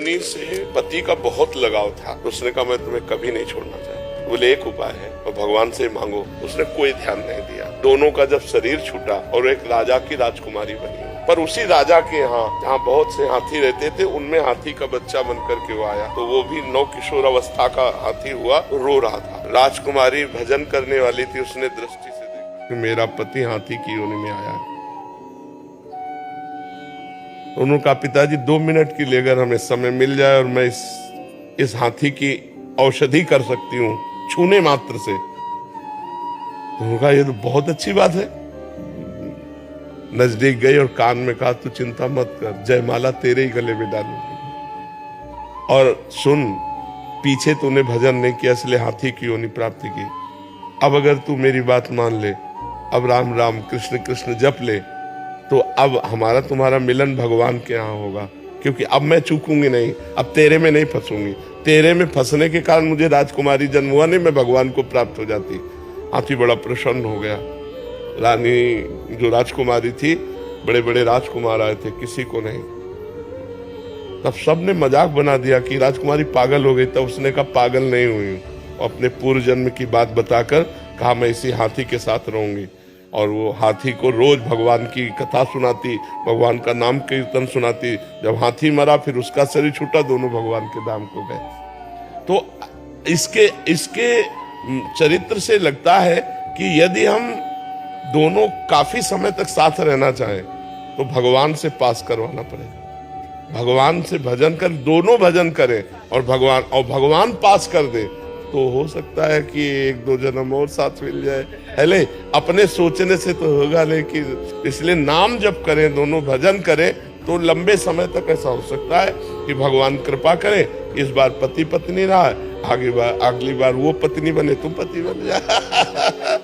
पत्नी से पति का बहुत लगाव था। उसने कहा मैं तुम्हें कभी नहीं छोड़ना चाहता। बोले एक उपाय है और भगवान से मांगो। उसने कोई ध्यान नहीं दिया। दोनों का जब शरीर छूटा और एक राजा की राजकुमारी बनी, पर उसी राजा के यहाँ जहाँ बहुत से हाथी रहते थे उनमें हाथी का बच्चा बनकर के वो आया, तो वो भी नौ किशोर अवस्था का हाथी हुआ, रो रहा था। राजकुमारी भजन करने वाली थी, उसने दृष्टि से देखा कि मेरा पति हाथी की योनि में आया है। उन्होंने कहा पिताजी 2 मिनट के लिए अगर हमें समय मिल जाए और मैं इस हाथी की औषधि कर सकती हूँ छूने मात्र से। उन्होंने कहा ये तो बहुत अच्छी बात है। नजदीक गई और कान में कहा तू चिंता मत कर, जयमाला तेरे ही गले में डालूंगी। और सुन, पीछे तूने भजन नहीं किया इसलिए हाथी की योनि प्राप्ति की। अब अगर तू मेरी बात मान ले, अब राम राम कृष्ण कृष्ण जप ले, तो अब हमारा तुम्हारा मिलन भगवान के यहाँ होगा, क्योंकि अब मैं चूकूंगी नहीं, अब तेरे में नहीं फंसूंगी। तेरे में फंसने के कारण मुझे राजकुमारी जन्म हुआ नहीं, मैं भगवान को प्राप्त हो जाती। हाथी बड़ा प्रसन्न हो गया। रानी जो राजकुमारी थी, बड़े बड़े राजकुमार आए थे, किसी को नहीं। तब सबने मजाक बना दिया कि राजकुमारी पागल हो गई। तब उसने कहा पागल नहीं हुई, अपने पूर्व जन्म की बात बताकर कहा मैं इसी हाथी के साथ रहूंगी। और वो हाथी को रोज भगवान की कथा सुनाती, भगवान का नाम कीर्तन सुनाती। जब हाथी मरा फिर उसका शरीर छूटा, दोनों भगवान के धाम को गए। तो इसके चरित्र से लगता है कि यदि हम दोनों काफी समय तक साथ रहना चाहें तो भगवान से पास करवाना पड़ेगा। भगवान से भजन कर, दोनों भजन करें और भगवान पास कर दे, तो हो सकता है कि 1-2 जन्म और साथ मिल जाए। पहले अपने सोचने से तो होगा, लेकिन इसलिए नाम जप करें, दोनों भजन करें, तो लंबे समय तक ऐसा हो सकता है कि भगवान कृपा करे। इस बार पति पत्नी रहा, अगली बार वो पत्नी बने, तुम पति बन जाए।